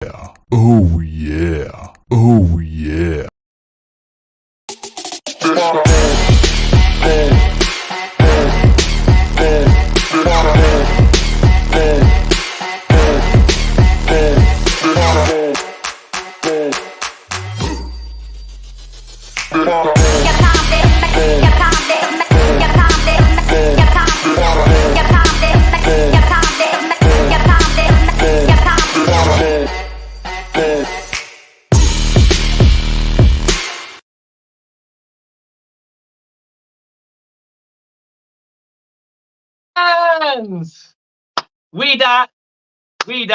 yeah. Oh yeah. Oh yeah. Fans! We dat. We've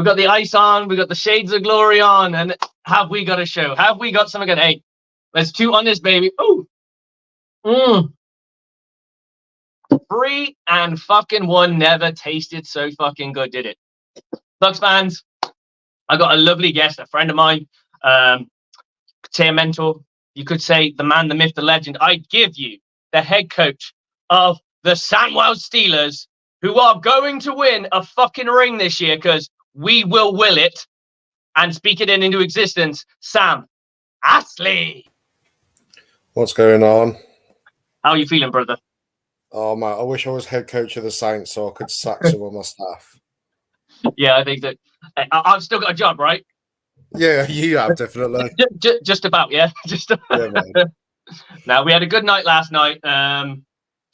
got the ice on, we got the shades of glory on, and have we got a show? Have we got something good? Hey, there's two on this baby. Ooh. 3 and fucking 1 never tasted so fucking good, did it? Bucs fans, I got a lovely guest, a friend of mine, say a mentor. You could say the man, the myth, the legend. I give you the head coach of the Sandwell Steelers, who are going to win a fucking ring this year because we will it and speak it into existence. Sam Astley. What's going on? How are you feeling, brother? Oh, man, I wish I was head coach of the Saints so I could sack some of my staff. Yeah, I think that I've still got a job, right? Yeah, you have, definitely. Just about, yeah. Just about. Yeah, man. Now, we had a good night last night.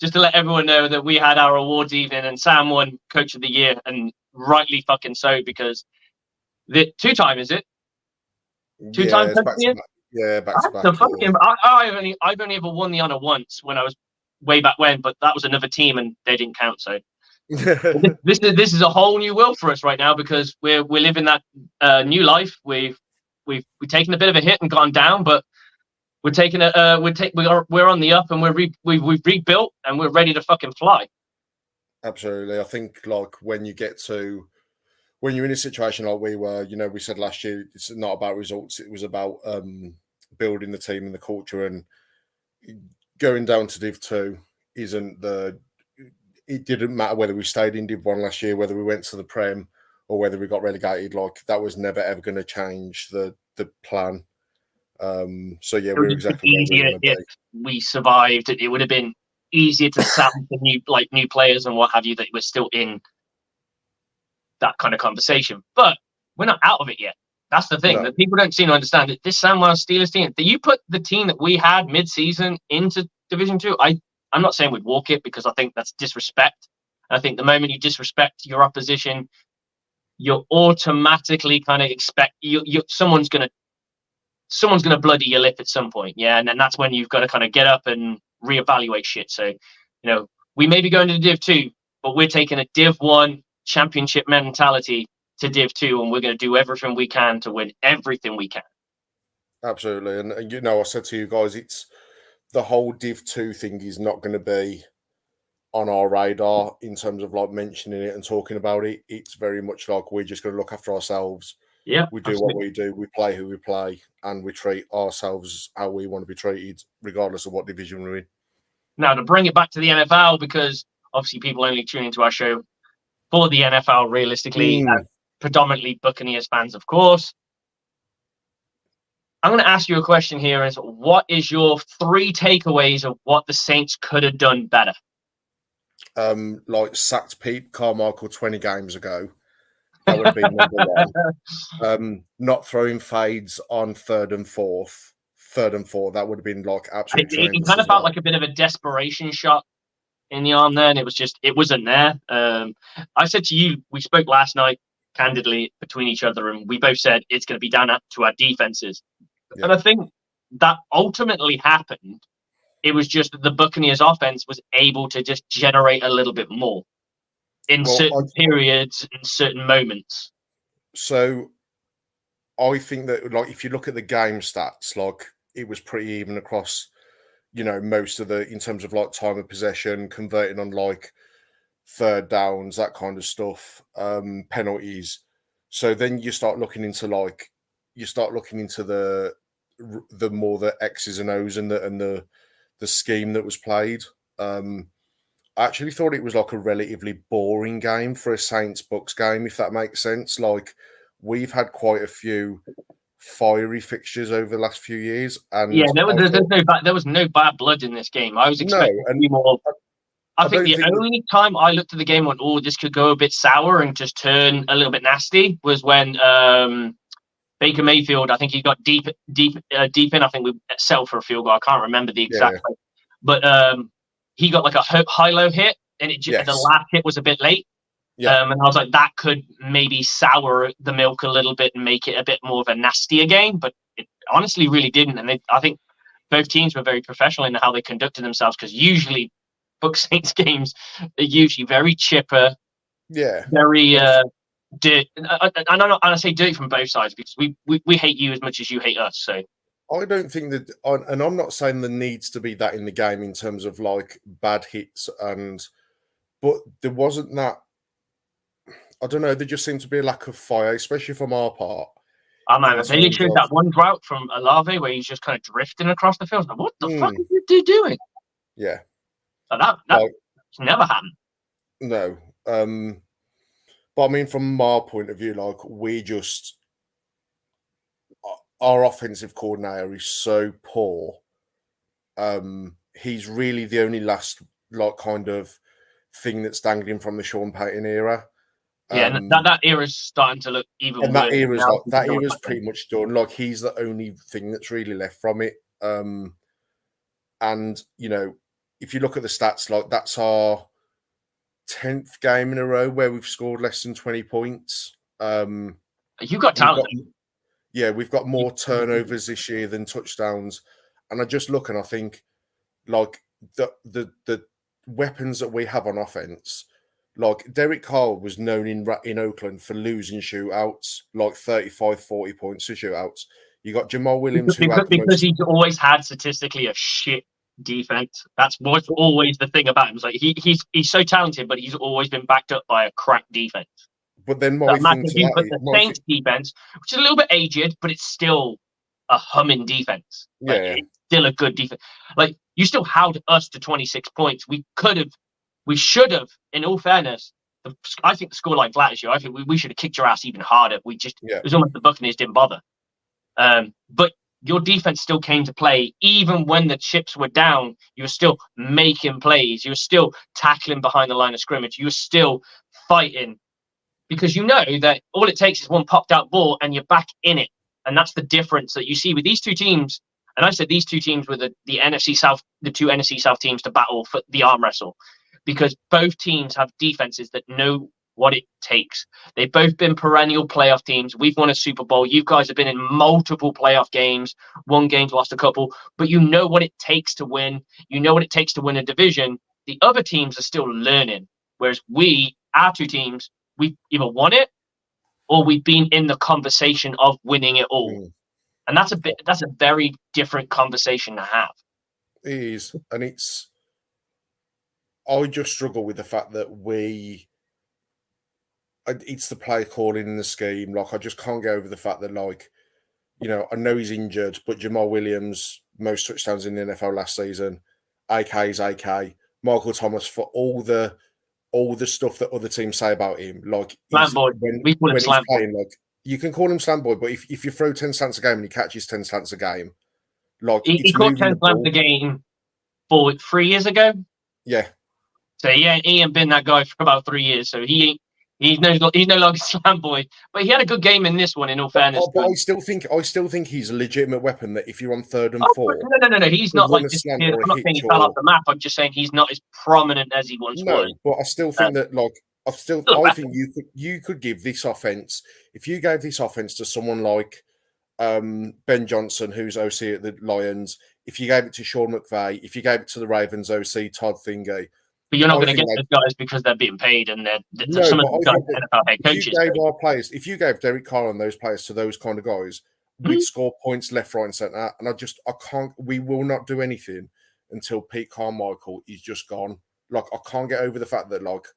Just to let everyone know that we had our awards evening and Sam won Coach of the Year, and rightly fucking so, because the 2-time, is it? 2-time Coach of the Year? Yeah, back to back. So fucking, I've only ever won the honor once when I was way back when, but that was another team and they didn't count. So this is a whole new world for us right now because we're living that new life. We've taken a bit of a hit and gone down, but we're taking we're on the up and we've rebuilt and we're ready to fucking fly. Absolutely. I think like when you're in a situation like we were, we said last year, it's not about results. It was about building the team and the culture, and going down to Div 2 it didn't matter whether we stayed in Div 1 last year, whether we went to the Prem or whether we got relegated. Like that was never ever going to change the plan. So yeah, we're exactly easier if we survived. It would have been easier to sell to new players and what have you that we're still in that kind of conversation. But we're not out of it yet. That's the thing that people don't seem to understand. That this Sandwell Steelers team, that you put the team that we had mid-season into Division 2, I'm not saying we'd walk it because I think that's disrespect. I think the moment you disrespect your opposition, you're automatically kind of expect someone's gonna bloody your lip at some point, yeah, and then that's when you've got to kind of get up and reevaluate shit. So, we may be going to Div 2, but we're taking a Div 1 championship mentality to Div 2, and we're going to do everything we can to win everything we can. Absolutely, and I said to you guys, it's the whole Div 2 thing is not going to be on our radar in terms of like mentioning it and talking about it. It's very much like we're just going to look after ourselves. Yeah, we do absolutely what we do. We play who we play, and we treat ourselves how we want to be treated, regardless of what division we're in. Now, to bring it back to the NFL, because obviously people only tune into our show for the NFL, realistically, and predominantly Buccaneers fans, of course. I'm going to ask you a question here: is what is your 3 takeaways of what the Saints could have done better? Like sacked Pete Carmichael 20 games ago. That would be number 1. Not throwing fades on third and four. That would have been like absolutely. It kind of felt like a bit of a desperation shot in the arm there, and it wasn't there. I said to you, we spoke last night candidly between each other, and we both said it's going to be down to our defenses. Yeah. And I think that ultimately happened. It was just that the Buccaneers offense was able to just generate a little bit more in certain periods, in certain moments. So I think that, like, if you look at the game stats, like, it was pretty even across, most of in terms of like time of possession, converting on like third downs, that kind of stuff, penalties. So then you start looking into the more the X's and O's and the scheme that was played. I actually thought it was like a relatively boring game for a Saints Bucs game, if that makes sense. Like, we've had quite a few fiery fixtures over the last few years, and Yeah, there was no bad blood in this game. I was expecting a few more. I think the only time I looked at the game and went, "Oh, this could go a bit sour and just turn a little bit nasty," was when Baker Mayfield, I think he got deep in. I think we settled for a field goal. I can't remember the exact play, but he got like a high-low hit, and the last hit was a bit late. Yeah. And I was like, that could maybe sour the milk a little bit and make it a bit more of a nastier game, but it honestly really didn't. And I think both teams were very professional in how they conducted themselves, because usually Bucs Saints games are usually very chipper, very dirty. And I say dirty from both sides, because we hate you as much as you hate us. So I don't think that, and I'm not saying there needs to be that in the game in terms of like bad hits, but there wasn't that. I don't know. There just seemed to be a lack of fire, especially from our part. Oh man, they showed that one route from Olave where he's just kind of drifting across the field. Like, what the fuck is this dude doing? Yeah, that's never happened. No, but I mean, from our point of view, like, our offensive coordinator is so poor. He's really the only last like kind of thing that's dangling from the Sean Payton era. Yeah, that era's starting to look even worse. That era's pretty much done. Like, he's the only thing that's really left from it. And you know, if you look at the stats, like, that's our 10th game in a row where we've scored less than 20 points. You got talent. We've got more turnovers this year than touchdowns. And I just look and I think, like, the weapons that we have on offense. Like, Derek Carr was known in Oakland for losing shootouts, like 35, 40 points to shootouts. You got Jamal Williams, because he's always had statistically a shit defense. That's what's always the thing about him. It's like he's so talented, but he's always been backed up by a crap defense. But then the Saints defense, which is a little bit aged, but it's still a humming defense. Like, it's still a good defense. Like, you still held us to 26 points. We should have, in all fairness, I think the score like flat as you. I think we should have kicked your ass even harder. It was almost the Buccaneers didn't bother. But your defense still came to play. Even when the chips were down, you were still making plays. You were still tackling behind the line of scrimmage. You were still fighting, because you know that all it takes is one popped out ball and you're back in it. And that's the difference that you see with these two teams. And I said these two teams were the NFC South, the two NFC South teams to battle for the arm wrestle, because both teams have defenses that know what it takes. They've both been perennial playoff teams. We've won a Super Bowl. You guys have been in multiple playoff games, won games, lost a couple, but you know what it takes to win. You know what it takes to win a division. The other teams are still learning, whereas our two teams, we've either won it or we've been in the conversation of winning it all. And that's a very different conversation to have. It is. And I just struggle with the fact that it's the play calling in the scheme. Like, I just can't get over the fact that, like, you know, I know he's injured, but Jamal Williams, most touchdowns in the NFL last season, AK is AK. Michael Thomas, for all the stuff that other teams say about him, like, slam boy. We call him slam boy. Like, you can call him slam boy, but if you throw 10 slants a game and he catches 10 slants a game, like, he caught 10 slants a game 3 years ago. Yeah. So he ain't been that guy for about 3 years. So he's no longer slam boy. But he had a good game in this one, in all fairness. But I still think he's a legitimate weapon that if you're on 3rd and 4. No. He's not like this. I'm not saying he fell off the map. I'm just saying he's not as prominent as he once was. But I still think that, like, I think you could give this offense, if you gave this offense to someone like Ben Johnson, who's OC at the Lions, if you gave it to Sean McVay, if you gave it to the Ravens OC, Todd Thingy. But you're not going to get those guys because they're being paid and some of the NFL head coaches. If you gave Derek Carr and those players to those kind of guys, we'd score points left, right, and centre. And we will not do anything until Pete Carmichael is just gone. Like, I can't get over the fact that, like,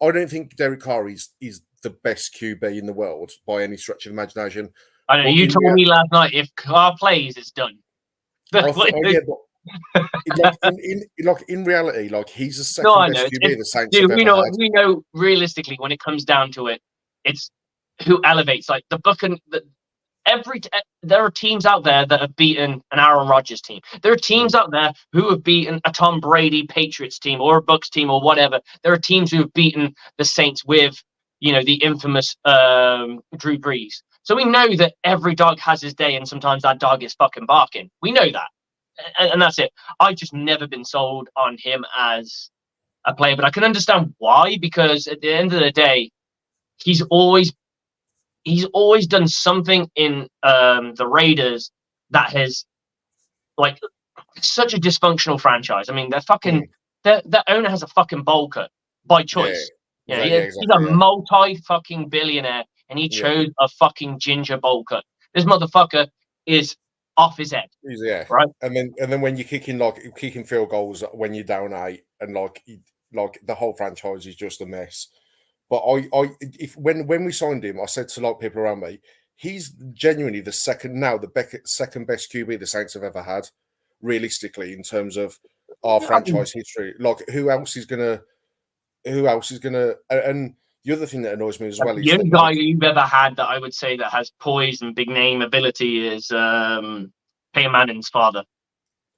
I don't think Derek Carr is the best QB in the world by any stretch of imagination. I know, you told me last night, if Carr plays, it's done. But in reality, like he's the No, second I best know. QB the Saints Dude, have ever had. we know realistically when it comes down to it, it's who elevates. Like there are teams out there that have beaten an Aaron Rodgers team. There are teams out there who have beaten a Tom Brady Patriots team or a Bucs team or whatever. There are teams who have beaten the Saints with, the infamous Drew Brees. So we know that every dog has his day, and sometimes that dog is fucking barking. We know that, and that's it. I've just never been sold on him as a player, but I can understand why, because at the end of the day, he's always done something in the Raiders that has, like, such a dysfunctional franchise. I mean, they're fucking their owner has a fucking bowl cut by choice. He's a multi fucking billionaire, and he chose a fucking ginger bowl cut. This motherfucker is off his head. Right. And then when you're kicking field goals when you're down 8, and like the whole franchise is just a mess. But when we signed him, I said to like people around me, he's genuinely the second best QB the Saints have ever had, realistically, in terms of our franchise history. Like who else is gonna? And the other thing that annoys me as well is the only guy you've ever had that I would say that has poise and big name ability is Peyton Manning's father,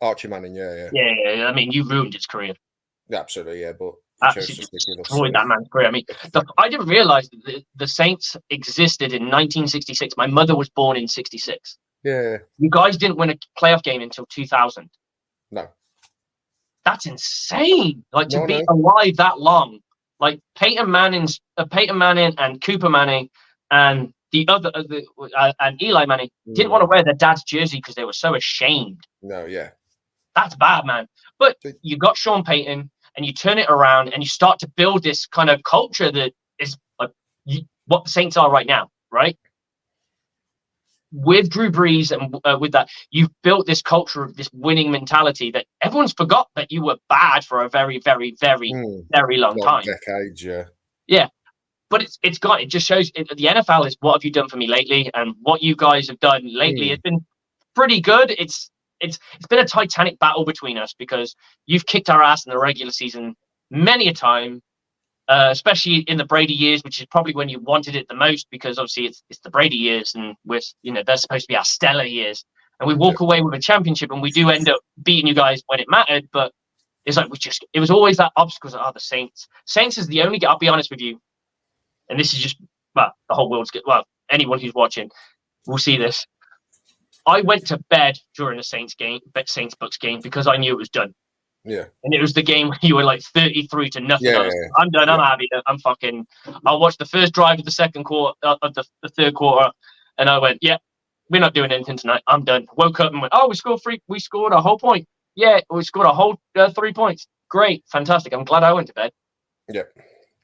Archie Manning. Yeah. I mean, you ruined his career. Yeah, absolutely, yeah, but destroyed that man's career. I mean, I didn't realize that the Saints existed in 1966. My mother was born in 66. Yeah. You guys didn't win a playoff game until 2000. No. That's insane. Like, to be alive that long. Like, Peyton Manning and Cooper Manning and the other and Eli Manning didn't want to wear their dad's jersey because they were so ashamed. No, yeah. That's bad, man. But you got Sean Payton, and you turn it around, and you start to build this kind of culture that is what the Saints are right now, right? With Drew Brees and with that, you've built this culture of this winning mentality that everyone's forgot that you were bad for a very, very, very, very long time. Decades, yeah. Yeah. But it just shows the NFL is what have you done for me lately, and what you guys have done lately has been pretty good. It's been a titanic battle between us because you've kicked our ass in the regular season many a time, especially in the Brady years, which is probably when you wanted it the most, because obviously it's the Brady years, and they're supposed to be our stellar years, and we walk away with a championship, and we do end up beating you guys when it mattered. But it's like it was always that obstacle. The Saints. Saints is the only. I'll be honest with you, and this is just the whole world's good. Well, anyone who's watching will see this. I went to bed during the Saints Bucs game because I knew it was done. Yeah. And it was the game where you were like 33-0. Yeah. I'm done. I'm happy. I'll watch the first drive of the second quarter, of the third quarter, and I went, yeah, we're not doing anything tonight. I'm done. Woke up and went, oh, we scored a whole point. Yeah, we scored a whole 3 points. Great, fantastic. I'm glad I went to bed. Yeah,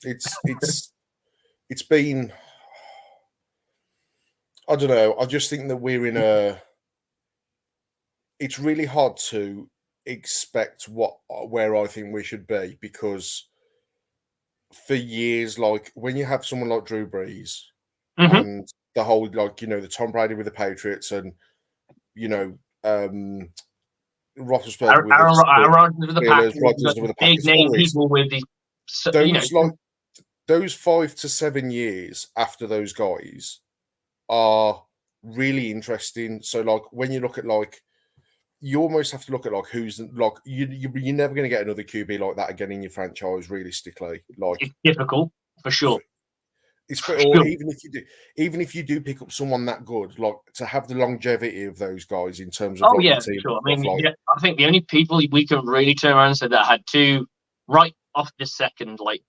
it's been. I don't know. I just think that we're in a. It's really hard to expect where I think we should be, because for years, like when you have someone like Drew Brees and the whole the Tom Brady with the Patriots, and Roethlisberger Aaron Rodgers with the Patriots, big name people with these. Those 5 to 7 years after those guys are really interesting. So like when you look at you almost have to look at who's you're never going to get another QB like that again in your franchise, realistically. Like, it's difficult for sure. Even if you do pick up someone that good, like to have the longevity of those guys in terms of for sure. I mean, I think the only people we can really turn around and say that had two right off the second, like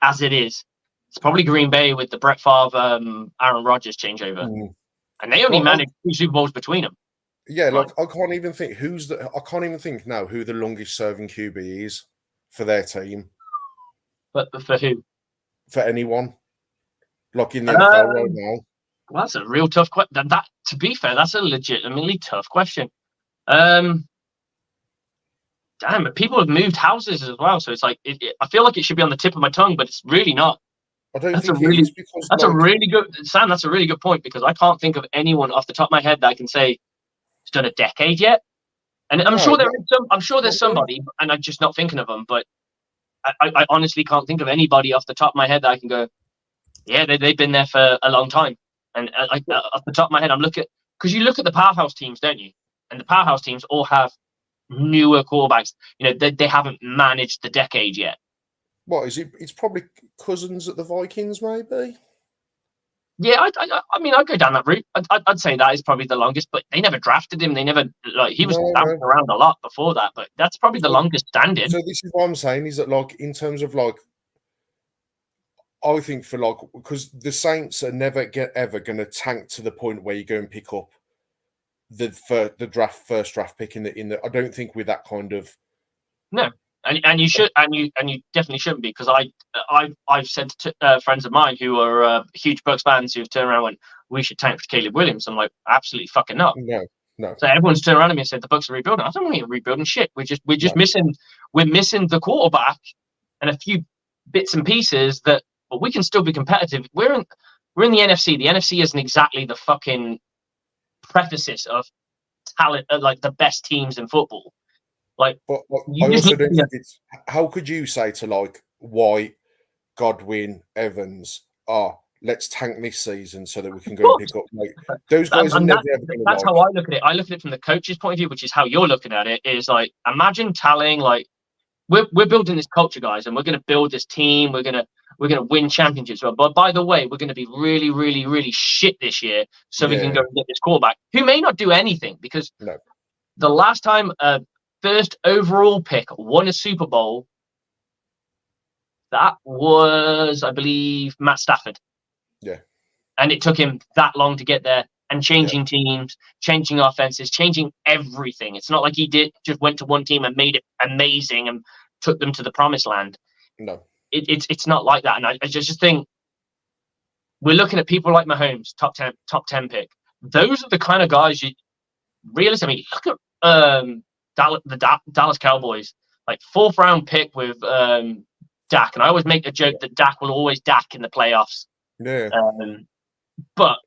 as it is, it's probably Green Bay with the Brett Favre, Aaron Rodgers changeover, and they only managed 2 Super Bowls between them. Yeah, I can't even think I can't even think now who the longest serving QB is for their team. But for who? For anyone. Like in the NFL right now. Well, that's a real tough question. That, to be fair, that's a legitimately tough question. Damn, people have moved houses as well, so it's like I feel like it should be on the tip of my tongue, but it's really not. I don't think it is, because that's a really good Sam. That's a really good point, because I can't think of anyone off the top of my head that I can say has done a decade yet. And I'm No, sure no, I'm sure there's somebody, and I'm just not thinking of them. But I honestly can't think of anybody off the top of my head that I can go, yeah, they've been there for a long time. And off the top of my head, I'm looking, because you look at the powerhouse teams, don't you? And the powerhouse teams all have newer quarterbacks. You know, they haven't managed the decade yet. what is it? It's probably Cousins at the Vikings, maybe. Yeah, I mean, I'd go down that route. I'd say that is probably the longest, but they never drafted him. They never, like, he was bouncing around a lot before that, but that's probably the longest standing. So this is what I'm saying, is that, like, in terms of, like, I think for, like, because the Saints are never ever going to tank to the point where you go and pick up the first draft pick in the. I don't think we're that kind of. No, and you should, and you definitely shouldn't be, because I've said to friends of mine who are huge Bucs fans who've turned around and went, we should tank for Caleb Williams. I'm like, absolutely fucking not. No. So everyone's turned around to me and said the Bucs are rebuilding. I don't think we're rebuilding shit. We're just missing the quarterback and a few bits and pieces that, but we can still be competitive. We're in the NFC. The NFC isn't exactly the fucking preface of talent, like the best teams in football. Like, but I also don't think it's. How could you say to, like, White, Godwin, Evans, let's tank this season so that we can go and pick up, like, those guys are never ever going to. That's how I look at it. I look at it from the coach's point of view, which is how you're looking at it. Is like, imagine telling, like, we're building this culture, guys, and we're going to build this team. We're gonna win championships. But by the way, we're going to be really, really, really shit this year, so we can go and get this quarterback who may not do anything, because the last time first overall pick won a Super Bowl, that was, I believe, Matt Stafford. Yeah. And it took him that long to get there, and changing teams, changing offenses, changing everything. It's not like he just went to one team and made it amazing and took them to the promised land. No. It's not like that. And I just think we're looking at people like Mahomes, top 10 pick. Those are the kind of guys you realistically look at. The Dallas Cowboys, like, 4th round pick with Dak, and I always make a joke that Dak will always Dak in the playoffs. Yeah. But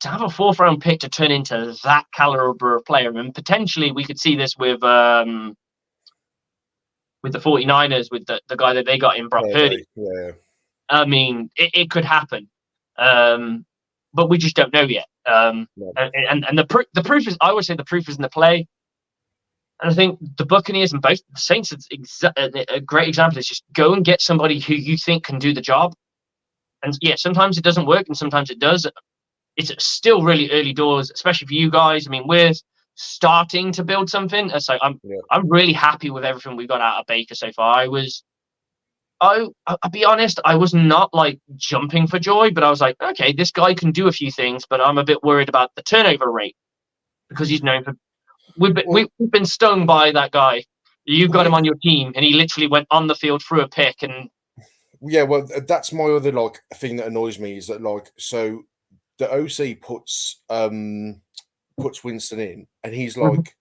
to have a 4th round pick to turn into that caliber of player, and potentially we could see this with the 49ers, with the guy that they got in, Brock Purdy. Yeah. I mean, it could happen, but we just don't know yet. And the proof is, I always say, the proof is in the play. And I think the Buccaneers and both the Saints, a great example is just go and get somebody who you think can do the job. And yeah, sometimes it doesn't work and sometimes it does. It's still really early doors, especially for you guys. I mean, we're starting to build something. So I'm really happy with everything we got out of Baker so far. I'll be honest, I was not, like, jumping for joy, but I was like, okay, this guy can do a few things, but I'm a bit worried about the turnover rate, because he's known for. We've been stung by that guy. You've got him on your team, and he literally went on the field through a pick. And yeah, well, that's my other, like, thing that annoys me, is that, like, so the OC puts Winston in, and he's like,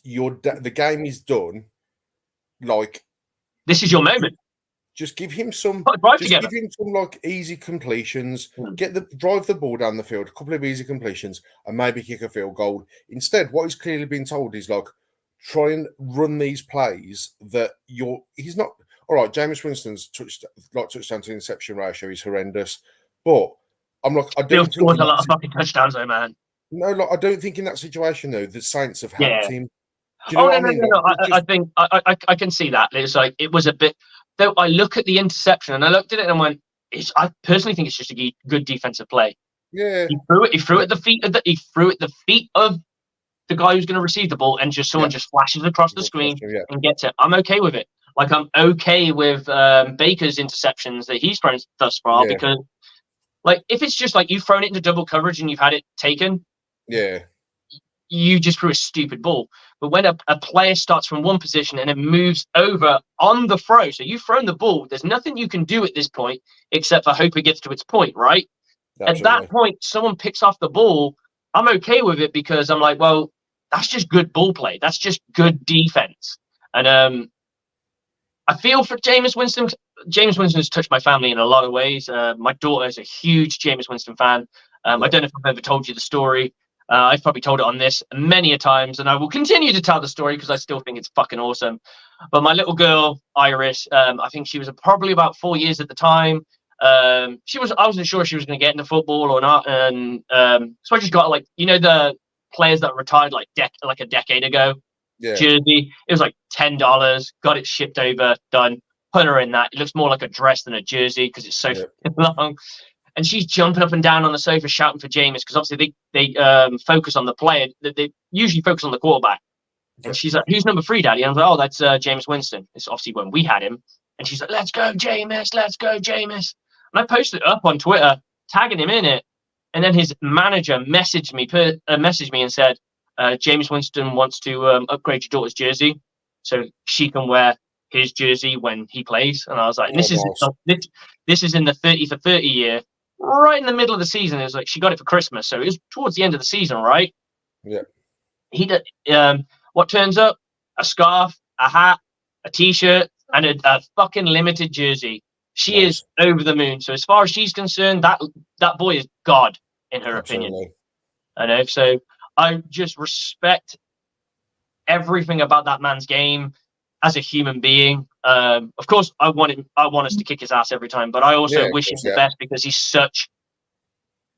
the game is done. Like, this is your moment. Just give him some. Give him some, like, easy completions. Drive the ball down the field, a couple of easy completions, and maybe kick a field goal. Instead, what he's clearly been told is, like, try and run these plays that he's not. All right, Jameis Winston's touchdown to interception ratio is horrendous, but I'm like, I don't think scores a lot of fucking touchdowns, though, man. No, like, I don't think in that situation, though, the Saints have helped him. Do you know what I mean? No. I think I can see that. It's like, it was a bit. Though I look at the interception and I looked at it and went, I personally think it's just a good defensive play. Yeah. He threw it at the feet of the guy who's going to receive the ball, and just someone just flashes across the screen and gets it. I'm okay with it. Like, I'm okay with Baker's interceptions that he's thrown thus far, because, like, if it's just like you've thrown it into double coverage and you've had it taken, you just threw a stupid ball. But when a player starts from one position and it moves over on the throw, so you've thrown the ball, there's nothing you can do at this point except for hope it gets to its point, right? Absolutely. At that point, someone picks off the ball, I'm okay with it, because I'm like, well, that's just good ball play. That's just good defense. And I feel for Jameis Winston. Jameis Winston has touched my family in a lot of ways. My daughter is a huge Jameis Winston fan. I don't know if I've ever told you the story. I've probably told it on this many a times, and I will continue to tell the story because I still think it's fucking awesome. But my little girl, Iris, I think she was probably about 4 years at the time. I wasn't sure she was going to get into football or not, and so I just got like the players that retired like a decade ago. Yeah. Jersey. It was like $10. Got it shipped over, done. Put her in that. It looks more like a dress than a jersey because it's so long. And she's jumping up and down on the sofa shouting for Jameis because obviously they focus on the player. They usually focus on the quarterback. And she's like, "Who's number 3, Daddy?" And I'm like, "Oh, that's Jameis Winston." It's obviously when we had him. And she's like, "Let's go, Jameis. Let's go, Jameis." And I posted it up on Twitter, tagging him in it. And then his manager messaged me and said, Jameis Winston wants to upgrade your daughter's jersey so she can wear his jersey when he plays. And I was like, this is in the 30 for 30 year, right in the middle of the season. It was like she got it for Christmas, so it was towards the end of the season, right? Yeah. He did. What turns up? A scarf, a hat, a t-shirt, and a fucking limited jersey. She is over the moon. So as far as she's concerned, that boy is God in her opinion. I know. So I just respect everything about that man's game as a human being. Of course, I want us to kick his ass every time, but I also wish him the best because he's such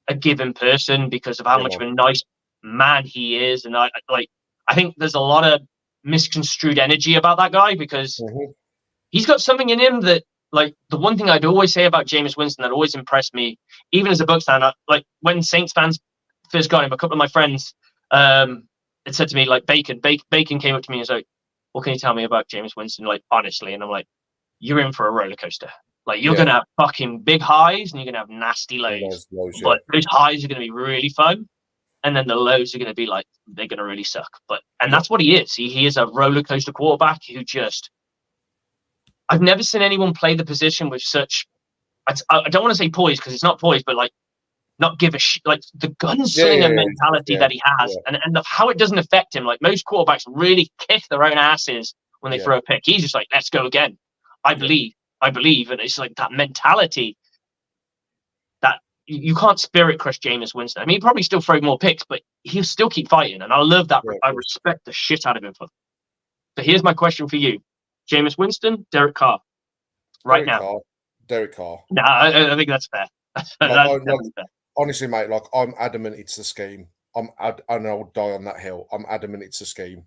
a given person because of how much of a nice man he is. And I think there's a lot of misconstrued energy about that guy because he's got something in him that, like, the one thing I'd always say about Jameis Winston that always impressed me, even as a Bucs fan, like when Saints fans first got him, a couple of my friends had said to me, like, Bacon came up to me and was like, "What can you tell me about Jameis Winston, like, honestly?" And I'm like, "You're in for a roller coaster. Like, you're going to have fucking big highs and you're going to have nasty lows. But those highs are going to be really fun. And then the lows are going to be like, they're going to really suck." And that's what he is. He is a roller coaster quarterback who just, I've never seen anyone play the position with such, I don't want to say poise because it's not poise, but like not give a shit, like the gunslinger mentality that he has and how it doesn't affect him. Like most quarterbacks really kick their own asses when they throw a pick. He's just like, let's go again. I believe. And it's like that mentality that you can't spirit crush Jameis Winston. I mean, he'll probably still throw more picks, but he'll still keep fighting. And I love that. I respect the shit out of him for. So here's my question for you. Jameis Winston, Derek Carr. Derek Carr. No, I think that's fair. That's fair. Honestly, mate, like I'm adamant it's the scheme. And I'll die on that hill. I'm adamant it's a scheme.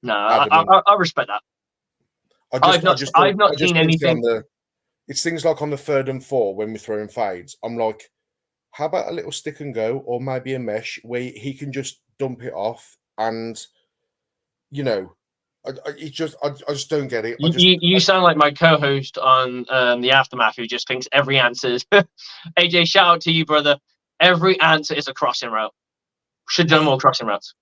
No, I respect that. I've not seen anything. It's things like on the 3rd and 4 when we're throwing fades. I'm like, how about a little stick and go or maybe a mesh where he can just dump it off and, you know, I just don't get it. You sound like my co-host on the Aftermath who just thinks every answer is AJ, shout out to you, brother. Every answer is a crossing route. Should have done more crossing routes.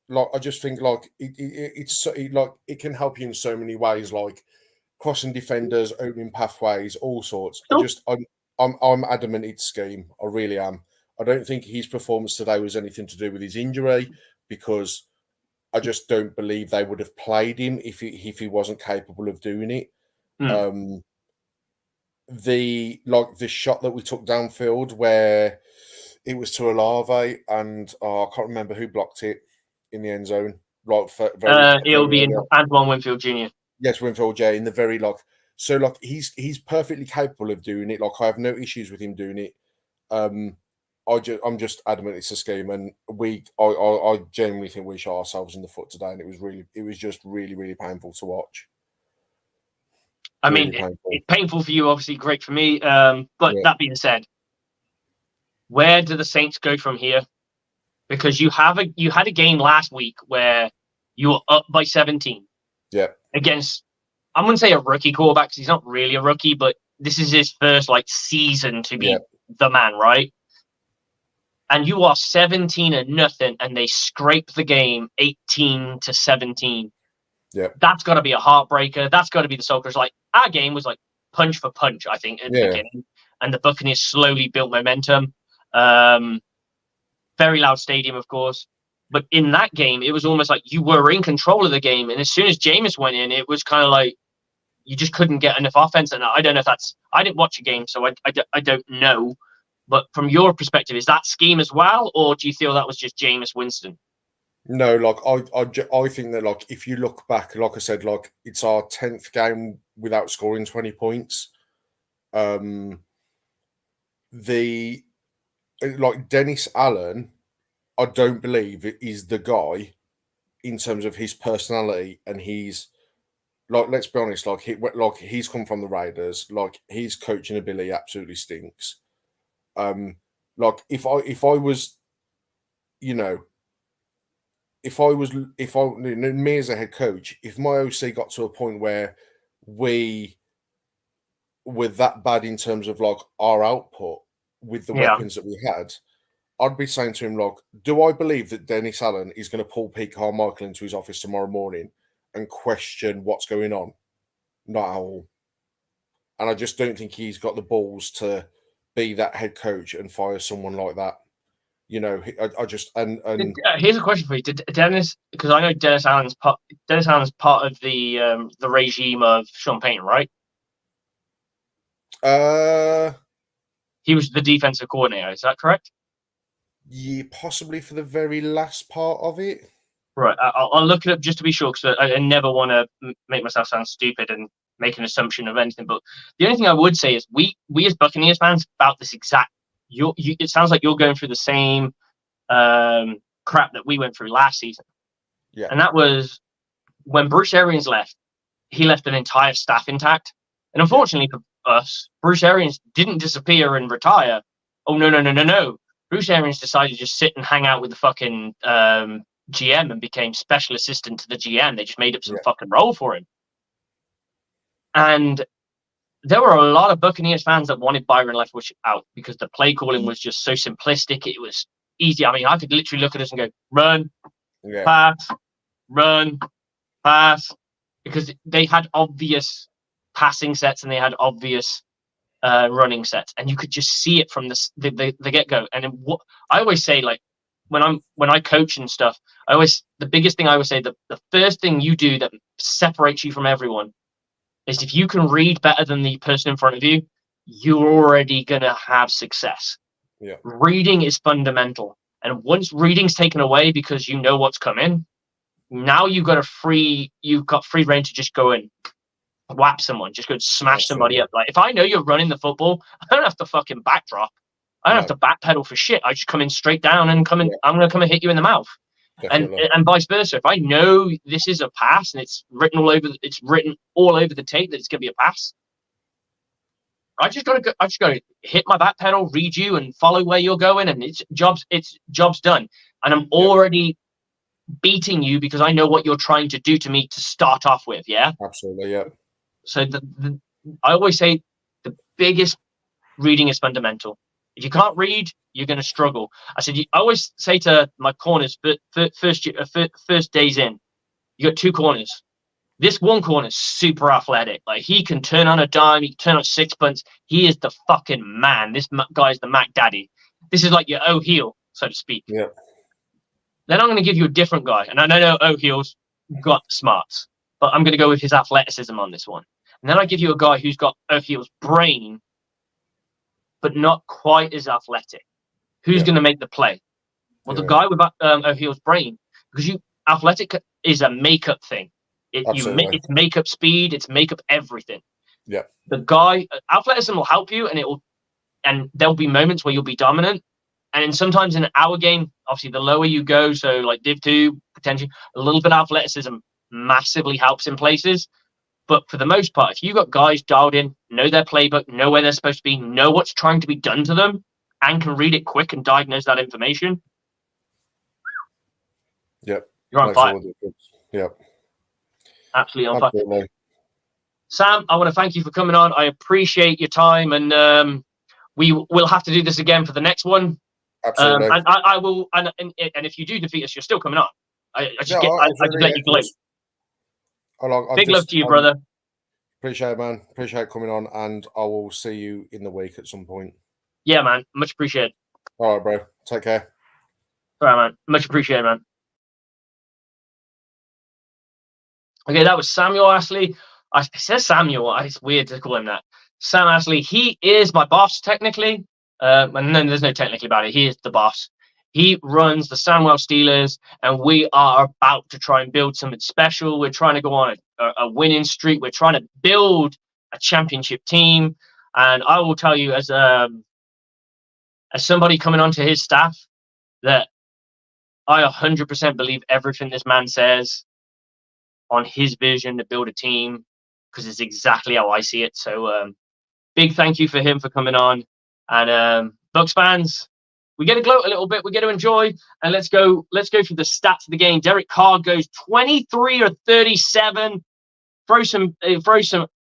Like I just think like it can help you in so many ways, like crossing defenders, opening pathways, all sorts. Sure. I'm adamant it's scheme. I really am. I don't think his performance today was anything to do with his injury because I just don't believe they would have played him if he wasn't capable of doing it. The shot that we took downfield where it was to Olave and I can't remember who blocked it in the end zone. It'll be Antoine Winfield Jr. Yes, Winfield J. In the very he's perfectly capable of doing it. Like I have no issues with him doing it. I'm just adamant it's a scheme, and I genuinely think we shot ourselves in the foot today, and it was just really, really painful to watch. I mean, it's painful for you, obviously, great for me. But that being said, where do the Saints go from here? Because you had a game last week where you were up by 17. Yeah. Against, I wouldn't say a rookie quarterback because he's not really a rookie, but this is his first season to be the man, right? And you are 17-0, and they scrape the game 18-17. Yeah, that's got to be a heartbreaker. That's got to be the soul crush. Like our game was like punch for punch, I think, at the beginning, and the Buccaneers slowly built momentum. Very loud stadium, of course, but in that game, it was almost like you were in control of the game. And as soon as Jameis went in, it was kind of like you just couldn't get enough offense. And I don't know if I didn't watch a game, so I don't know. But from your perspective, is that scheme as well, or do you feel that was just Jameis Winston? No, like I think that, like, if you look back, like I said, like, it's our 10th game without scoring 20 points. The like Dennis Allen, I don't believe is the guy in terms of his personality, and he's like, let's be honest, like he's come from the Raiders, like his coaching ability absolutely stinks. Like if I was, you know, if I me as a head coach, if my OC got to a point where we were that bad in terms of like our output with the Yeah. weapons that we had, I'd be saying to him, like, do I believe that Dennis Allen is going to pull Pete Carmichael into his office tomorrow morning and question what's going on? Not at all. And I just don't think he's got the balls to be that head coach and fire someone like that. You know, I just and Here's a question for you: Did Dennis? Because I know Dennis Allen's part of the regime of Sean Payton, right? He was the defensive coordinator. Is that correct? Yeah, possibly for the very last part of it. Right. I'll look it up just to be sure, because I never want to make myself sound stupid and make an assumption of anything. But the only thing I would say is we as Buccaneers fans about this exact. It sounds like you're going through the same crap that we went through last season. Yeah. And that was when Bruce Arians left. He left an entire staff intact, and unfortunately for us, Bruce Arians didn't disappear and retire. Oh no! Bruce Arians decided to just sit and hang out with the fucking GM and became special assistant to the GM. They just made up some fucking role for him. And there were a lot of Buccaneers fans that wanted Byron Leftwich out because the play calling was just so simplistic. It was easy. I mean, I could literally look at this and go, run, pass, run, pass, because they had obvious passing sets and they had obvious running sets, and you could just see it from the get-go. And I always say, like, when I coach and stuff, the biggest thing I always say, the first thing you do that separates you from everyone is if you can read better than the person in front of you, you're already gonna have success. Yeah. Reading is fundamental, and once reading's taken away because you know what's coming, now you've got free reign to just go and whap someone, just go smash somebody up. Like, if I know you're running the football, I don't have to fucking backdrop. I don't have to backpedal for shit. I just come in straight down and I'm going to come and hit you in the mouth. Definitely. And vice versa. If I know this is a pass and it's written all over the tape that it's going to be a pass, I just got to hit my back pedal, read you, and follow where you're going, and it's job's done. And I'm already beating you because I know what you're trying to do to me to start off with. Yeah, absolutely. Yeah. So I always say the biggest reading is fundamental. If you can't read, you're going to struggle. I always say to my corners, first days in, you got two corners. This one corner is super athletic. Like, he can turn on a dime, he can turn on six punts. He is the fucking man. This guy's the Mac Daddy. This is like your O-heel, so to speak. Yeah. Then I'm going to give you a different guy. And I know O-heel's got the smarts, but I'm going to go with his athleticism on this one. And then I give you a guy who's got O-heel's brain, but not quite as athletic. Who's going to make the play? Well, the guy with O-heel's brain, because athletic is a makeup thing. It's makeup speed, it's makeup everything. Yeah. The guy, athleticism will help you, and there'll be moments where you'll be dominant. And sometimes in our game, obviously, the lower you go, so like Div 2, potentially, a little bit of athleticism massively helps in places. But for the most part, if you got guys dialed in, know their playbook, know where they're supposed to be, know what's trying to be done to them, and can read it quick and diagnose that information, yep, you're on fire. Yep. Absolutely on fire. Sam, I want to thank you for coming on. I appreciate your time, and we will have to do this again for the next one. Absolutely. And I will. And if you do defeat us, you're still coming on. I just let you gloat. Big love to you, brother. Appreciate it, man. Appreciate coming on, and I will see you in the week at some point. Yeah, man. Much appreciated. All right, bro. Take care. All right, man. Much appreciated, man. Okay, that was Samuel Ashley. I said Samuel. It's weird to call him that. Sam Ashley. He is my boss, technically. And then there's no technically about it. He is the boss. He runs the Sandwell Steelers, and we are about to try and build something special. We're trying to go on a winning streak. We're trying to build a championship team. And I will tell you, as somebody coming onto his staff, that I 100% believe everything this man says on his vision to build a team, because it's exactly how I see it. So big thank you for him for coming on. And Bucs fans, we get to gloat a little bit. We get to enjoy. And let's go through the stats of the game. Derek Carr goes 23 or 37. Throw some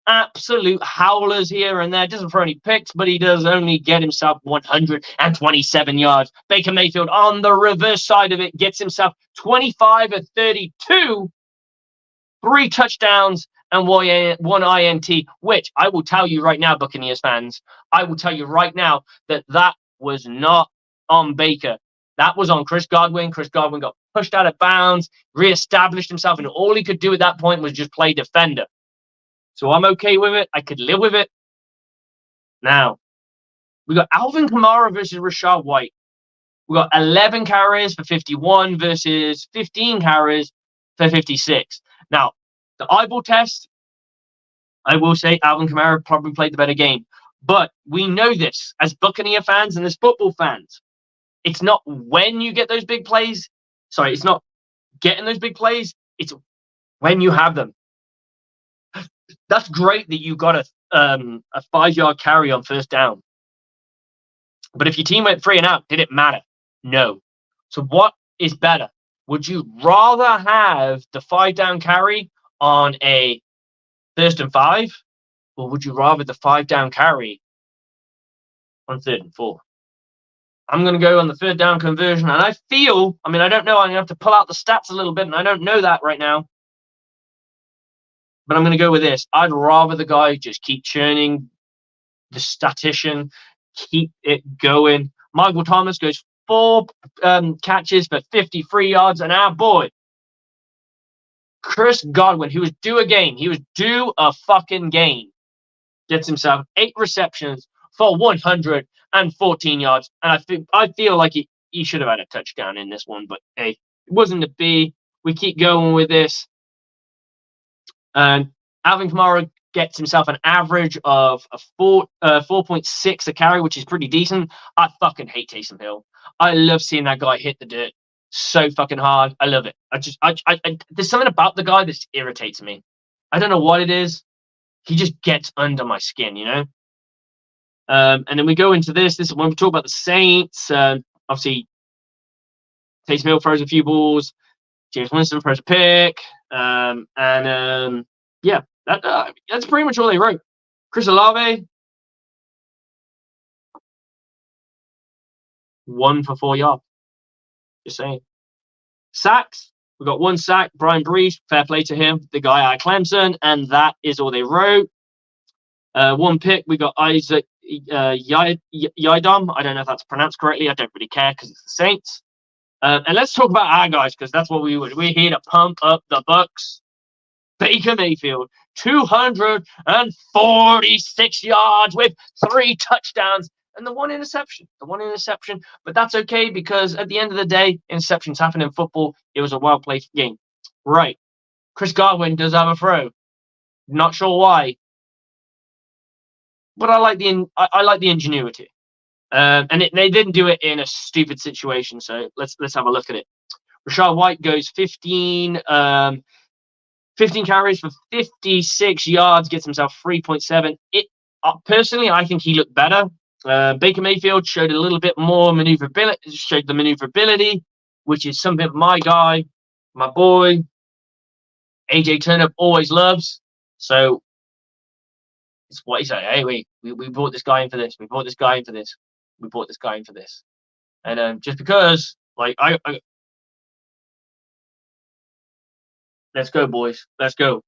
absolute howlers here and there. Doesn't throw any picks, but he does only get himself 127 yards. Baker Mayfield on the reverse side of it gets himself 25 or 32, 3 touchdowns and 1 INT, which I will tell you right now, Buccaneers fans, I will tell you right now that was not on Baker. That was on Chris Godwin. Chris Godwin got pushed out of bounds, reestablished himself, and all he could do at that point was just play defender. So I'm okay with it. I could live with it. Now, we got Alvin Kamara versus Rachaad White. We got 11 carries for 51 versus 15 carries for 56. Now, the eyeball test, I will say Alvin Kamara probably played the better game. But we know this as Buccaneer fans and as football fans. It's not when you get those big plays. Sorry, it's not getting those big plays. It's when you have them. That's great that you got a 5-yard carry on first down. But if your team went 3 and out, did it matter? No. So what is better? Would you rather have the 5-down carry on a 1st and 5? Or would you rather the 5-down carry on 3rd and 4? I'm going to go on the 3rd down conversion. And I feel, I don't know, I'm going to have to pull out the stats a little bit, and I don't know that right now. But I'm going to go with this. I'd rather the guy just keep churning, the statistician, keep it going. Michael Thomas goes 4 catches for 53 yards. And our boy, Chris Godwin, who was due a game. He was due a fucking game. Gets himself 8 receptions for 114 yards. And I feel like he should have had a touchdown in this one. But hey, it wasn't to be. We keep going with this. And Alvin Kamara gets himself an average of 4.6 a carry, which is pretty decent. I fucking hate Taysom Hill. I love seeing that guy hit the dirt so fucking hard. I love it. There's something about the guy that just irritates me. I don't know what it is. He just gets under my skin, you know? And then we go into this. This is when we talk about the Saints. Obviously, Taysom Hill throws a few balls. James Winston throws a pick. Yeah, that's pretty much all they wrote. Chris Olave, 1 for 4 yards. Just saying. Sacks, we got 1 sack. Brian Brees, fair play to him, the guy at Clemson, and that is all they wrote. 1 pick, we got Isaac Yiadom. I don't know if that's pronounced correctly. I don't really care because it's the Saints. And let's talk about our guys, because that's what we're here to pump up the Bucs. Baker Mayfield, 246 yards with 3 touchdowns and the 1 interception. But that's okay, because at the end of the day, interceptions happen in football. It was a well-played game. Right. Chris Godwin does have a throw. Not sure why. But I like the ingenuity. And they didn't do it in a stupid situation. So let's have a look at it. Rachaad White goes 15 carries for 56 yards, gets himself 3.7. Personally, I think he looked better. Baker Mayfield showed a little bit more maneuverability, which is something my guy, my boy, AJ Turnip always loves. So it's what he said. Hey, we brought this guy in for this. We brought this guy in for this. We brought this guy in for this. And just because, like, let's go, boys. Let's go.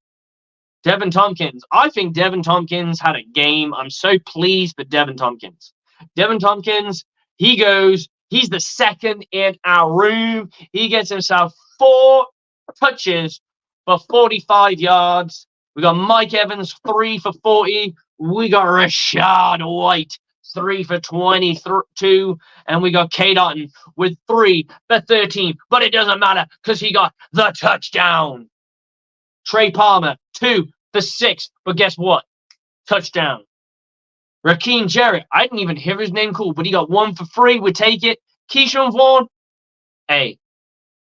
Devin Tompkins. I think Devin Tompkins had a game. I'm so pleased for Devin Tompkins. Devin Tompkins, he's the second in our room. He gets himself 4 touches for 45 yards. We got Mike Evans, 3 for 40. We got Rachaad White, 3 for 22, and we got K. Dotton with 3 for 13, but it doesn't matter because he got the touchdown. Trey Palmer, 2 for 6, but guess what? Touchdown. Raheem Jarrett, I didn't even hear his name called, but he got 1 for 3. We take it. Keyshawn Vaughn, hey,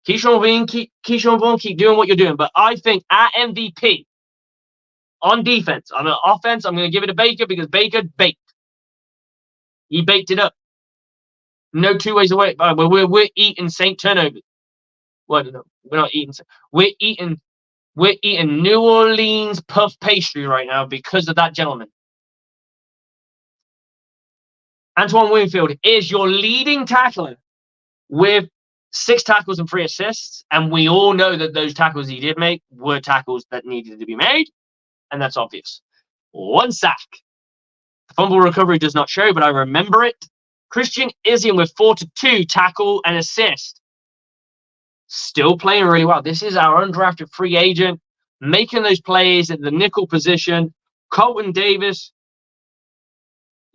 Keyshawn Vaughn, keep doing what you're doing. But I think our MVP on defense, on offense, I'm going to give it to Baker because Baker baked. He baked it up. No two ways away. We're eating Saint turnovers. Well, no, we're not eating. We're eating New Orleans puff pastry right now because of that gentleman. Antoine Winfield is your leading tackler with 6 tackles and 3 assists. And we all know that those tackles he did make were tackles that needed to be made. And that's obvious. 1 sack. The fumble recovery does not show, but I remember it. Christian Izien with 4 for 2 tackle and assist. Still playing really well. This is our undrafted free agent making those plays at the nickel position. Colton Davis,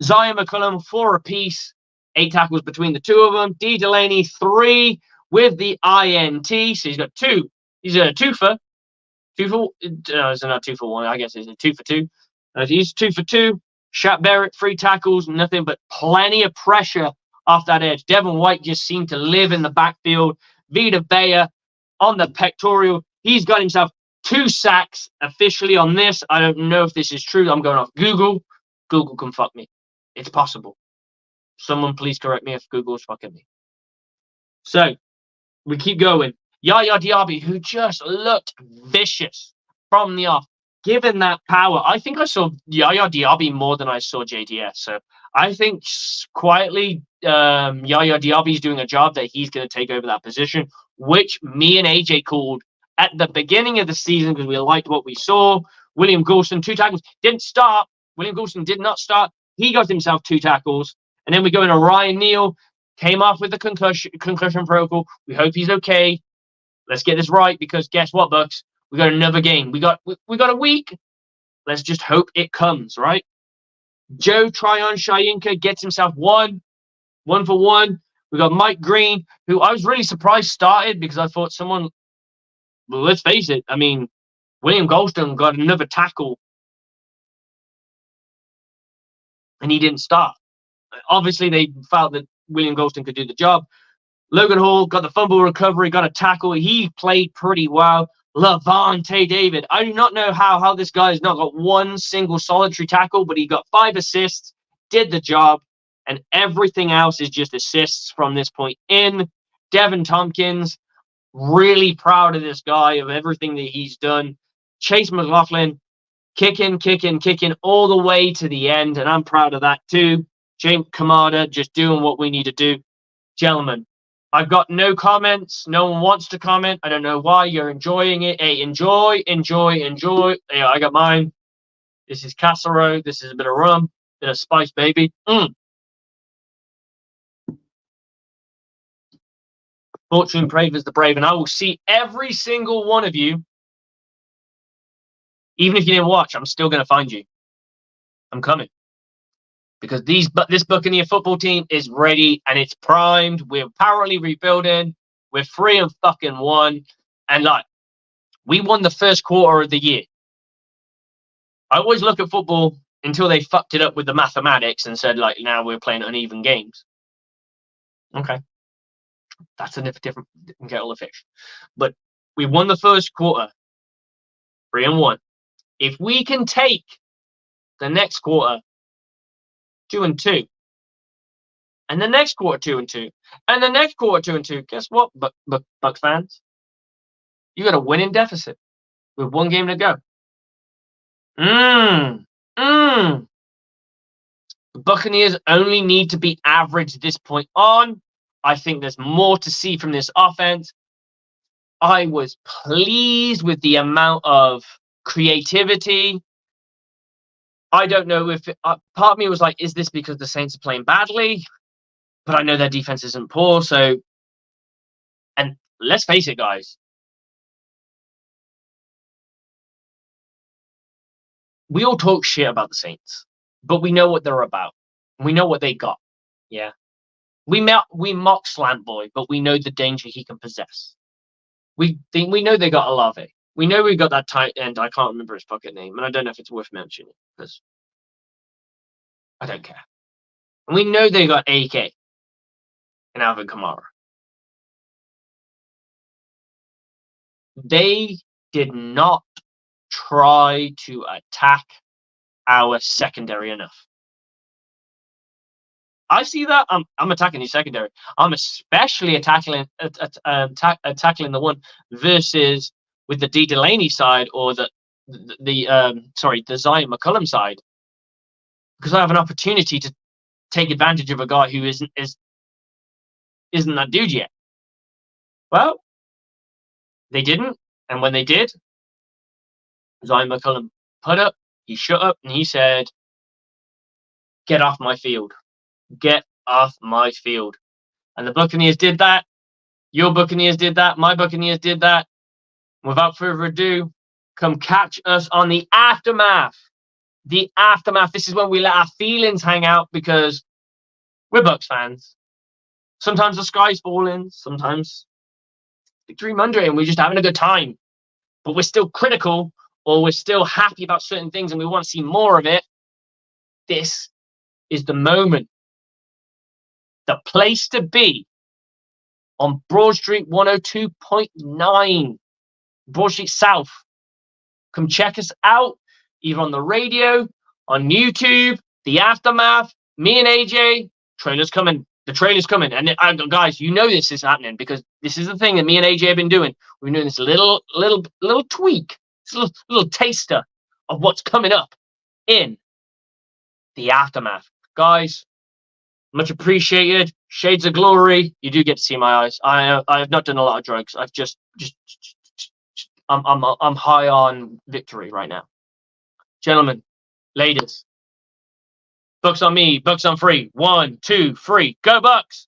Zion McCullum, 4 apiece. 8 tackles between the two of them. D. Delaney, 3 with the INT. So he's got 2. He's a 2 for. 2 for. It's not 2 for 1. I guess it's a 2 for 2. He's 2 for 2. Shat Barrett, 3 tackles, nothing but plenty of pressure off that edge. Devin White just seemed to live in the backfield. Vita Vea on the pectoral. He's got himself 2 sacks officially on this. I don't know if this is true. I'm going off Google. Google can fuck me. It's possible. Someone please correct me if Google's fucking me. So, we keep going. Yaya Diaby, who just looked vicious from the off. Given that power, I think I saw Yaya Diaby more than I saw JDS. So I think quietly Yaya Diaby's doing a job that he's going to take over that position, which me and AJ called at the beginning of the season because we liked what we saw. William Goulston, 2 tackles. Didn't start. William Goulston did not start. He got himself 2 tackles. And then we go into Ryan Neal. Came off with the concussion protocol. We hope he's okay. Let's get this right because guess what, Bucs? We got another game. We got a week. Let's just hope it comes, right? Joe Tryon Shayinka gets himself 1 for 1. We got Mike Green, who I was really surprised started because I thought someone, well, let's face it. I mean, William Goulston got another tackle and he didn't start. Obviously, they felt that William Goulston could do the job. Logan Hall got the fumble recovery, got a tackle. He played pretty well. Levante David. I do not know how this guy has not got 1 single solitary tackle, but he got 5 assists, did the job, and everything else is just assists from this point in. Devin Tompkins, really proud of this guy, of everything that he's done. Chase McLaughlin, kicking all the way to the end, and I'm proud of that too. James Kamada just doing what we need to do. Gentlemen, I've got no comments. No one wants to comment. I don't know why. You're enjoying it. Hey, enjoy. Yeah, I got mine. This is casserole. This is a bit of rum, bit of spice, baby. Fortune favors the brave, and I will see every single one of you. Even if you didn't watch, I'm still going to find you. I'm coming. Because this Buccaneer football team is ready and it's primed. We're apparently rebuilding. We're 3-1. And like, we won the first quarter of the year. I always look at football until they fucked it up with the mathematics and said, like, now we're playing uneven games. Okay. That's a different kettle of fish. But we won the first quarter 3-1. If we can take the next quarter 2-2, and the next quarter 2-2, and the next quarter 2-2, guess what, Bucs fans? You got a winning deficit with 1 game to go. The Buccaneers only need to be average this point on. I think there's more to see from this offense. I was pleased with the amount of creativity. I don't know if part of me was like, is this because the Saints are playing badly? But I know their defense isn't poor. So, and let's face it, guys. We all talk shit about the Saints, but we know what they're about. We know what they got. Yeah. We mock Slant Boy, but we know the danger he can possess. We know they got Olave. We know we got that tight end. I can't remember his pocket name, and I don't know if it's worth mentioning because I don't care. And we know they got AK and Alvin Kamara. They did not try to attack our secondary enough. I see that. I'm attacking your secondary. I'm especially tackling the one versus with the D Delaney side or the Zion McCullum side, because I have an opportunity to take advantage of a guy who isn't that dude yet. Well, they didn't, and when they did, Zion McCullum put up, he shut up, and he said, "Get off my field. Get off my field." And the Buccaneers did that. Your Buccaneers did that. My Buccaneers did that. Without further ado, come catch us on the aftermath. The aftermath. This is when we let our feelings hang out because we're Bucs fans. Sometimes the sky's falling. Sometimes Victory Monday and we're just having a good time. But we're still critical or we're still happy about certain things and we want to see more of it. This is the moment. The place to be on Broad Street 102.9. Broad Street South. Come check us out either on the radio, on YouTube, the aftermath, me and AJ. Trailer's coming. The trailer's coming. And guys, you know this is happening because this is the thing that me and AJ have been doing. We're doing this little tweak, this little taster of what's coming up in the aftermath. Guys, much appreciated. Shades of glory. You do get to see my eyes. I have not done a lot of drugs. I've just I'm high on victory right now. Gentlemen, ladies, Bucs on me, Bucs on free. 1, 2, 3, go Bucs!